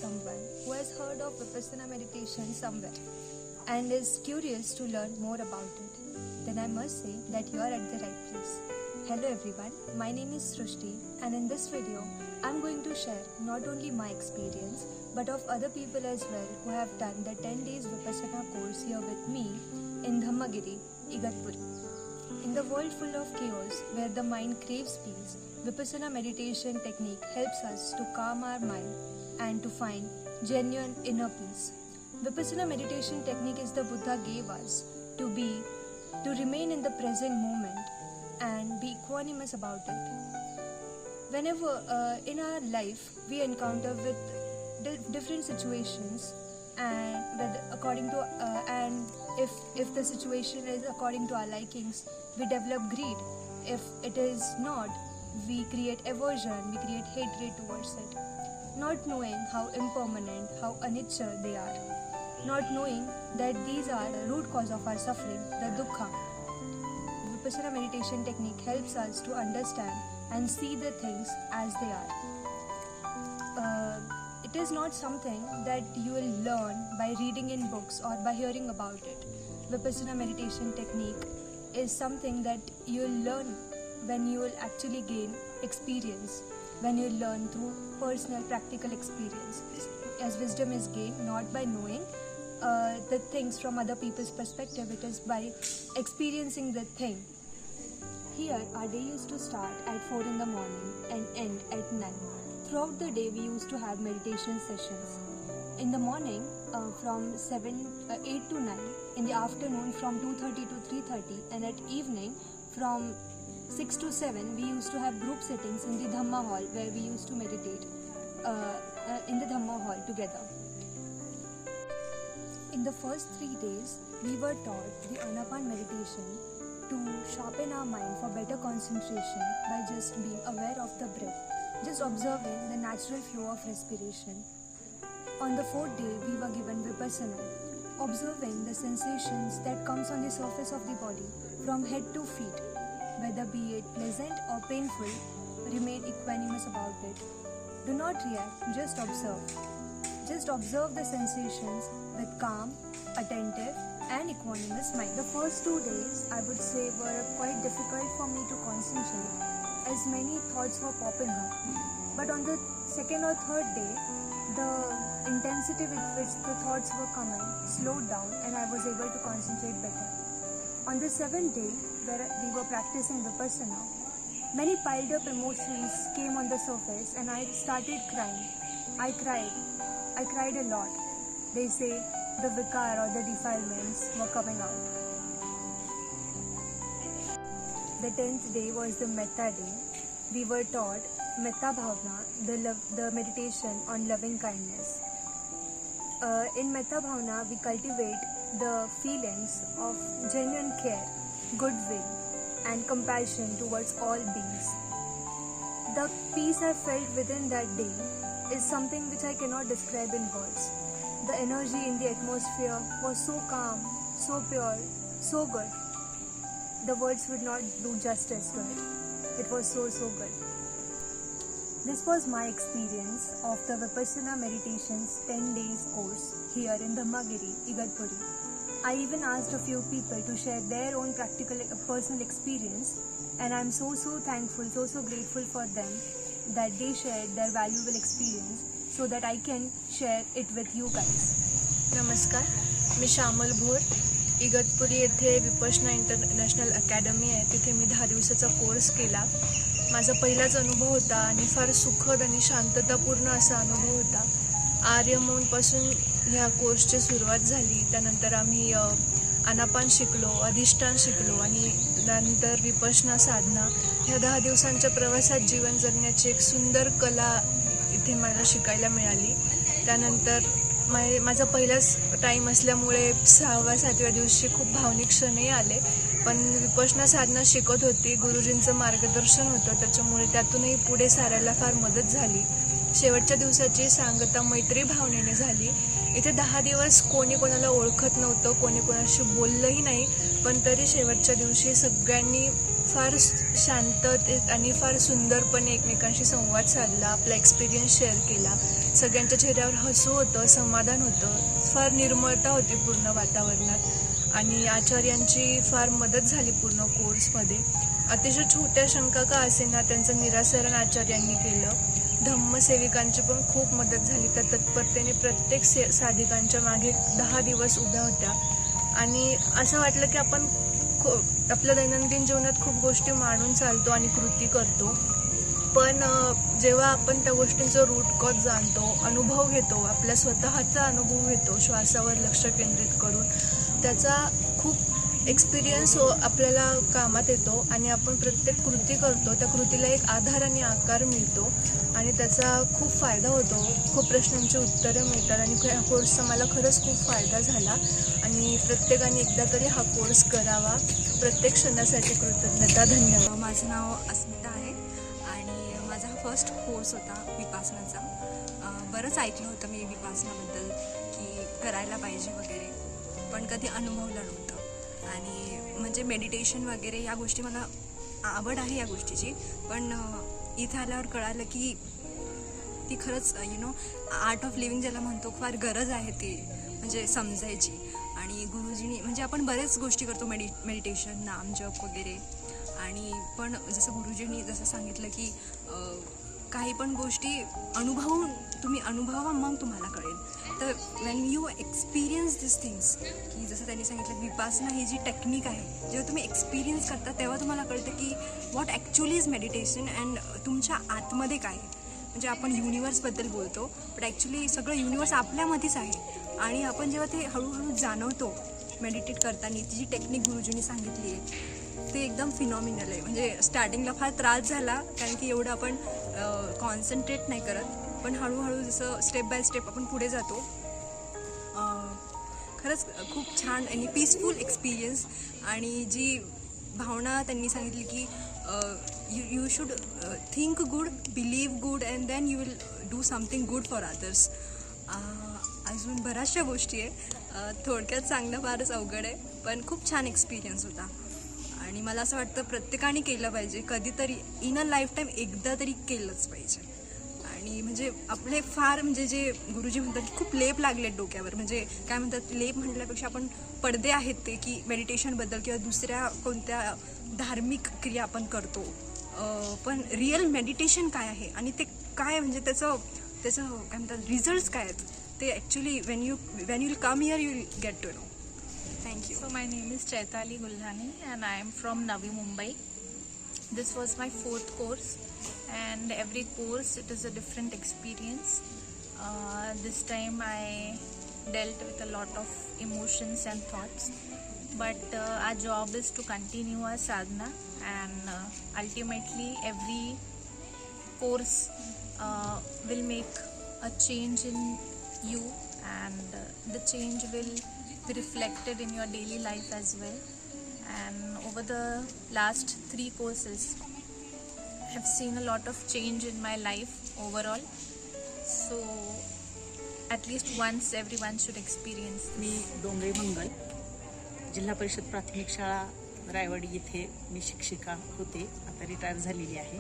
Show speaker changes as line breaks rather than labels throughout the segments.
someone who has heard of Vipassana meditation somewhere and is curious to learn more about it, then I must say that you are at the right place. Hello everyone, my name is Srushti, and in this video, I'm going to share not only my experience but of other people as well who have done the 10 days Vipassana course here with me in Dhammagiri, Igatpuri. In the world full of chaos where the mind craves peace, Vipassana meditation technique helps us to calm our mind and to find genuine inner peace. Vipassana meditation technique is the Buddha gave us to remain in the present moment and be equanimous about it. Whenever in our life we encounter with different situations, and if the situation is according to our likings, we develop greed. If it is not, we create aversion, we create hatred towards it, not knowing how impermanent, how anicca they are, not knowing that these are the root cause of our suffering, the dukkha. Vipassana meditation technique helps us to understand and see the things as they are. It is not something that you will learn by reading in books or by hearing about it. Vipassana meditation technique is something that you will learn when you will actually gain experience, when you learn through personal practical experiences. As wisdom is gained not by knowing the things from other people's perspective, it is by experiencing the thing. Here our day used to start at 4 in the morning and end at 9. Throughout the day we used to have meditation sessions. In the morning from 8 to 9, in the afternoon from 2:30 to 3:30, and at evening from 6 to 7 we used to have group sittings in the Dhamma hall where we used to meditate in the Dhamma hall together. In the first 3 days we were taught the Anapan meditation to sharpen our mind for better concentration by just being aware of the breath, just observing the natural flow of respiration. On the 4th day, we were given Vipassana, observing the sensations that comes on the surface of the body from head to feet, whether be it pleasant or painful. Remain equanimous about it. Do not react, just observe. Just observe the sensations with calm, attentive and equanimous mind. The first 2 days, I would say, were quite difficult for me to concentrate, as many thoughts were popping up. But on the 2nd or 3rd day, the intensity with which the thoughts were coming slowed down and I was able to concentrate better. On the 7th day, where we were practicing Vipassana, many piled up emotions came on the surface and I started crying. I cried a lot. They say the vikar or the defilements were coming out. The 10th day was the Metta day. We were taught Metta Bhavana, the meditation on loving kindness. In Metta Bhavana, we cultivate the feelings of genuine care, goodwill, and compassion towards all beings. The peace I felt within that day is something which I cannot describe in words. The energy in the atmosphere was so calm, so pure, so good. The words would not do justice to it. It was so good. This was my experience of the Vipassana meditation's 10 days course here in Dhammagiri, Igatpuri. I even asked a few people to share their own practical personal experience, and I'm so thankful, so grateful for them that they shared their valuable experience so that I can share it with you guys.
नमस्कार, मी श्यामल भोर. इगतपुरी येथे Vipassana international academy आहे. तिथे मी 10 दिवसाचा course केला. माझा पहिलाच अनुभव होता आणि फार सुखद आणि शांततापूर्ण असा अनुभव होता. आर्यमौनपासून ह्या कोर्सची सुरुवात झाली. त्यानंतर आम्ही आनापान शिकलो, अधिष्ठान शिकलो आणि त्यानंतर विपश्यना साधना. ह्या 10 दिवसांच्या प्रवासात जीवन जगण्याची एक सुंदर कला इथे मला शिकायला मिळाली. त्यानंतर माझा पहिलाच टाईम असल्यामुळे 6व्या-7व्या दिवशी खूप भावनिक क्षणही आले. पण विपश्यना साधना शिकत होती, गुरुजींचं मार्गदर्शन होतं, त्याच्यामुळे त्यातूनही पुढे सारायला फार मदत झाली. शेवटच्या दिवसाची सांगता मैत्री भावनेने झाली. इथे 10 दिवस कोणी कोणाला ओळखत नव्हतं, कोणी कोणाशी बोललंही नाही, पण तरी शेवटच्या दिवशी सगळ्यांनी फार शांततेत आणि फार सुंदरपणे एकमेकांशी संवाद साधला, आपला एक्सपिरियन्स शेअर केला. सगळ्यांच्या चेहऱ्यावर हसू होतं, समाधान होतं, फार निर्मळता होती पूर्ण वातावरणात. आणि आचार्यांची फार मदत झाली पूर्ण कोर्समध्ये. अतिशय छोट्या शंका का असेना त्यांचं निराकरण आचार्यांनी केलं. धम्मसेविकांची पण खूप मदत झाली. त्या तत्परतेने प्रत्येक साधिकांच्या मागे 10 दिवस उभ्या होत्या. आणि असं वाटलं की आपण आपल्या दैनंदिन जीवनात खूप गोष्टी मांडून चालतो आणि कृती करतो, पण जेव्हा आपण त्या गोष्टींचं रूट कॉज जाणतो, अनुभव घेतो, आपल्या स्वतःचा अनुभव घेतो श्वासावर लक्ष केंद्रित करून, त्याचा खूप एक्सपिरियन्स आपल्याला कामात येतो आणि आपण प्रत्येक कृती करतो, त्या कृतीला एक आधार आणि आकार मिळतो आणि त्याचा खूप फायदा होतो. खूप प्रश्नांची उत्तरं मिळतात आणि या कोर्सचा मला खरंच खूप फायदा झाला आणि प्रत्येकाने एकदा तरी हा कोर्स करावा. प्रत्येक क्षणासाठी कृतज्ञता. धन्यवाद.
माझं नाव अस्मिता आहे आणि माझा हा फर्स्ट कोर्स होता विपासनाचा. बरंच ऐकलं होतं मी विपासनाबद्दल की करायला पाहिजे वगैरे, पण कधी अनुभवलं नव्हतं. आणि म्हणजे मेडिटेशन वगैरे या गोष्टी मला आवड आहे या गोष्टीची, पण इथं आल्यावर कळालं की ती खरंच आर्ट ऑफ लिव्हिंग ज्याला म्हणतो, फार गरज आहे ती म्हणजे समजायची. आणि गुरुजींनी म्हणजे आपण बरेच गोष्टी करतो, मेडिटेशन, नामजप वगैरे, आणि पण जसं गुरुजींनी जसं सांगितलं की काही पण गोष्टी तुम्ही अनुभवा मग तुम्हाला कळेल. तर when you experience this things, की जसं त्यांनी सांगितलं विपासना ही जी टेक्निक आहे, जेव्हा तुम्ही एक्सपिरियन्स करता तेव्हा तुम्हाला कळतं की what actually is meditation and तुमच्या आतमध्ये काय आहे. म्हणजे आपण युनिवर्सबद्दल बोलतो, बट ॲक्च्युली सगळं युनिवर्स आपल्यामध्येच आहे. आणि आपण जेव्हा ते हळूहळू जाणवतो मेडिटेट करताना, ती जी टेक्निक गुरुजींनी सांगितली आहे ते एकदम फिनॉमिनल आहे. म्हणजे स्टार्टिंगला फार त्रास झाला, कारण की एवढं आपण कॉन्सन्ट्रेट नाही करत, पण हळूहळू जसं स्टेप बाय स्टेप आपण पुढे जातो. खरंच खूप छान आणि पीसफुल एक्सपिरियन्स. आणि जी भावना त्यांनी सांगितली की you should think good, believe good and then you will do something good for others. अजून बऱ्याचशा गोष्टी आहे, थोडक्यात सांगणं फारच अवघड आहे, पण खूप छान एक्सपिरियन्स होता. आणि मला असं वाटतं प्रत्येकाने केलं पाहिजे, कधीतरी इन अ लाईफ टाईम एकदा तरी केलंच पाहिजे. आणि म्हणजे आपले फार म्हणजे जे गुरुजी म्हणतात खूप लेप लागलेत डोक्यावर, म्हणजे काय म्हणतात, लेप म्हटल्यापेक्षा आपण पडदे आहेत ते, की मेडिटेशनबद्दल किंवा दुसऱ्या कोणत्या धार्मिक क्रिया आपण करतो, पण रिअल मेडिटेशन काय आहे आणि ते काय, म्हणजे त्याचं काय म्हणतात रिझल्ट्स काय आहेत, ते actually when you will come here you will get to know. Thank you.
So my name is Chaitali Gulhani and I am from Navi Mumbai. This was my 4th course, and every course it is a different experience. This time I dealt with a lot of emotions and thoughts, but our job is to continue our sadhana, and ultimately every course will make a change in you, and the change will be reflected in your daily life as well. And over the last 3 courses I have seen a lot of change in my life overall, so at least once everyone should experience this.
मी डोंगरे मंगल, जिल्हा परिषद प्राथमिक शाळा रायवाडी येथे मी शिक्षिका होते, आता retire झालेली आहे.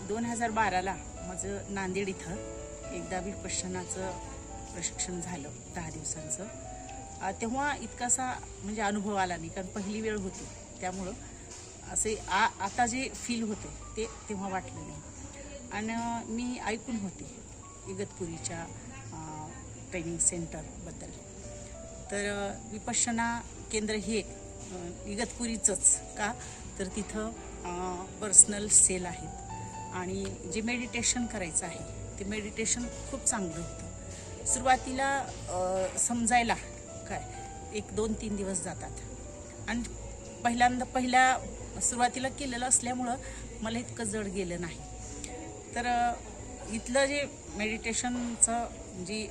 2012ला माझं नांदेड इथं एकदा विपश्यनाचं प्रशिक्षण झालं 10 दिवसांचं. तेव्हा इतकासा म्हणजे अनुभव आला नाही, कारण पहिली वेळ होती, त्यामुळं असे आता जे फील होते ते तेव्हा वाटलं नाही. आणि मी ऐकून होते इगतपुरीच्या ट्रेनिंग सेंटरबद्दल. तर विपश्यना केंद्र हे इगतपुरीचंच का, तर तिथं पर्सनल सेल आहेत आणि जे मेडिटेशन करायचं आहे ते मेडिटेशन खूप चांगलं होतं. सुरुवातीला समजायला काय 1-2-3 दिवस जातात, आणि पहिल्या सुरुवातीला केलेलं असल्यामुळं मला इतकं जड गेलं नाही. तर इथलं जे मेडिटेशनचं जी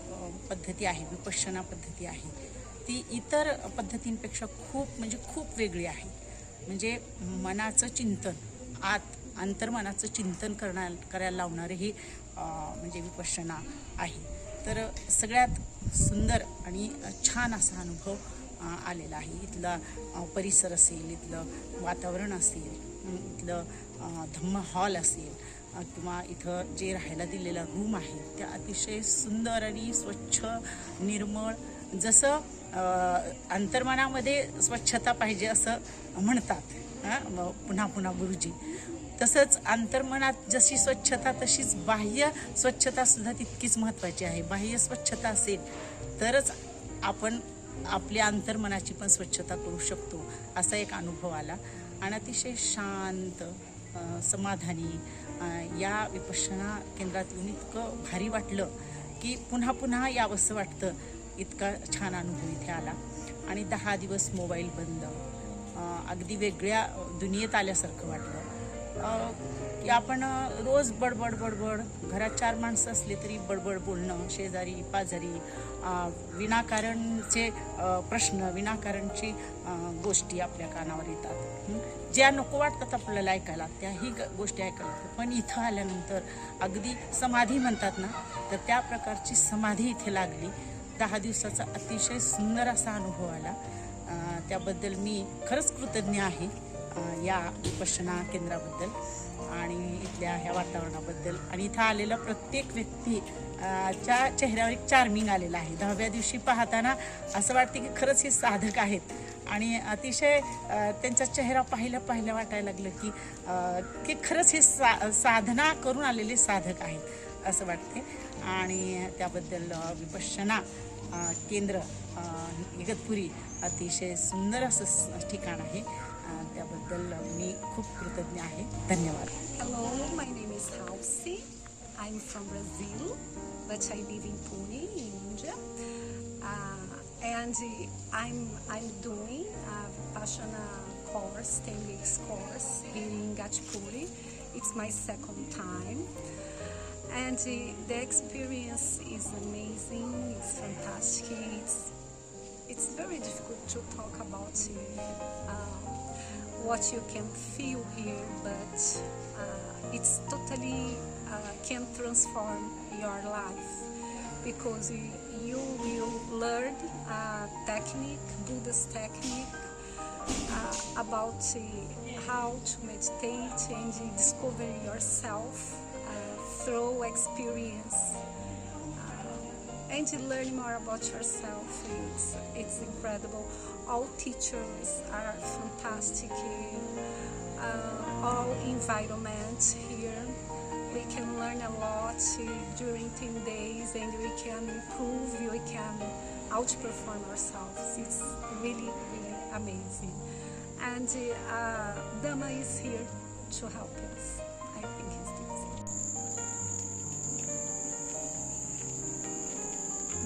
पद्धती आहे, विपश्यना पद्धती आहे, ती इतर पद्धतींपेक्षा खूप वेगळी आहे. म्हणजे मनाचं चिंतन, अंतर्मनाचं चिंतन करायला लावणारे ही म्हणजे विपश्यना आहे. तर सगळ्यात सुंदर आणि छान असा अनुभव आलेला आहे. इथला परिसर असेल, इथलं वातावरण असेल, इथलं धम्म हॉल असेल किंवा इथं जे राहायला दिलेला रूम आहे त्या अतिशय सुंदर आणि स्वच्छ निर्मळ, जसं अंतर्मनामध्ये स्वच्छता पाहिजे असं म्हणतात पुन्हा पुन्हा गुरुजी, तसंच अंतर्मनात जशी स्वच्छता तशीच बाह्य स्वच्छता सुद्धा तितकीच महत्त्वाची आहे. बाह्य स्वच्छता असेल तरच आपण आपल्या अंतर्मनाची पण स्वच्छता करू शकतो असा एक अनुभव आला. आणि अतिशय शांत समाधानी या विपश्यना केंद्रात येऊन इतकं भारी वाटलं की पुन्हा पुन्हा यावंसं वाटतं. इतका छान अनुभव इथे आला. आणि 10 दिवस मोबाईल बंद, अगदी वेगळ्या दुनियेत आल्यासारखं वाटलं की आपण रोज बडबड बडबड, घरात 4 माणसं असले तरी बडबड बोलणं, शेजारी पाजारी, विनाकारणचे प्रश्न, विनाकारणची गोष्टी आपल्या कानावर येतात, ज्या नको वाटतात आपल्याला ऐकायला त्याही गोष्टी ऐकायला. पण इथं आल्यानंतर अगदी समाधी म्हणतात ना, तर त्या प्रकारची समाधी इथे लागली. 10 दिवसाचा अतिशय सुंदर असा अनुभव आला. त्याबद्दल मी खरंच कृतज्ञ आहे या विपश्यना केंद्राबद्दल आणि इथल्या ह्या वातावरणाबद्दल. आणि इथं आलेला प्रत्येक व्यक्ती च्या चेहऱ्यावर एक चार्मिंग आलेलं आहे. 10व्या दिवशी पाहताना असं वाटतं की खरंच हे साधक आहेत आणि अतिशय त्यांचा चेहरा पाहिल्या वाटायला लागलं की खरंच हे साधना करून आलेले साधक आहेत असं वाटते. आणि त्याबद्दल विपश्यना केंद्र इगतपुरी अतिशय सुंदर असं ठिकाण आहे. त्याबद्दल मी खूप कृतज्ञ आहे. धन्यवाद.
Hello, my name is Halsey. I'm from Brazil, but I live in Pune, in India. And I'm doing a Vipassana course, 10 weeks course here in Gatipuri. It's my second time. And the experience is amazing, it's fantastic. It's very difficult to talk about what you can feel here, but it's totally can transform your life because you will learn a technique, Buddhist technique, about how to meditate and discover yourself through experience. And to learn more about yourself, it's incredible. All teachers are fantastic. All environment here, we can learn a lot during 10 days, and we can improve. We can outperform ourselves. It's really, really amazing. And Dhamma is here to help us. I think it's this.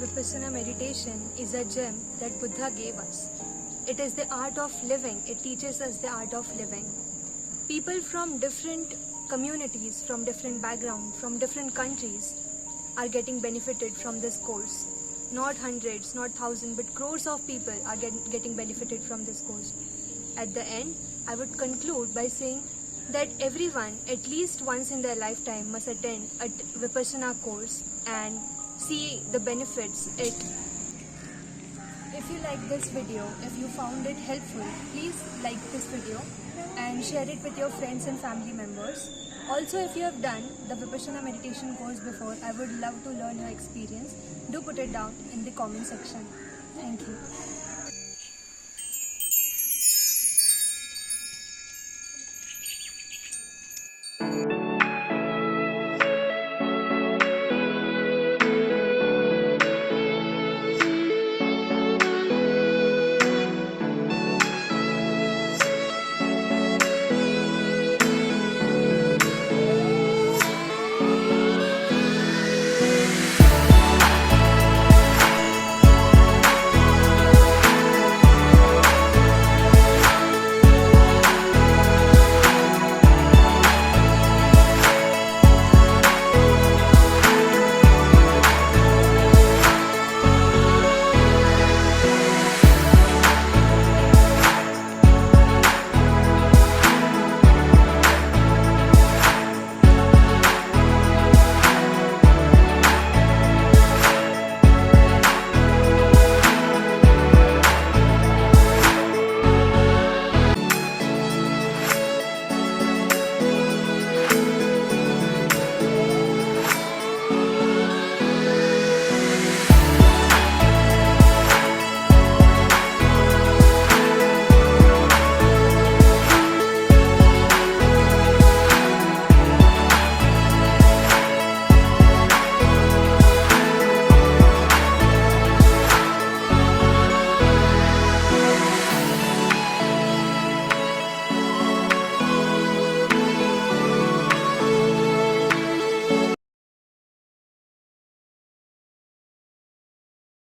Vipassana meditation is a gem that Buddha gave us. It is the art of living. It teaches us the art of living. People from different communities, from different backgrounds, from different countries are getting benefited from this course. Not hundreds, not thousands, but crores of people are getting benefited from this course. At the end, I would conclude by saying that everyone, at least once in their lifetime, must attend a Vipassana course and see the benefits. If you like this video, if you found it helpful, please like this video and share it with your friends and family members. Also, if you have done the Vipassana meditation course before, I would love to learn your experience. Do put it down in the comment section. Thank you.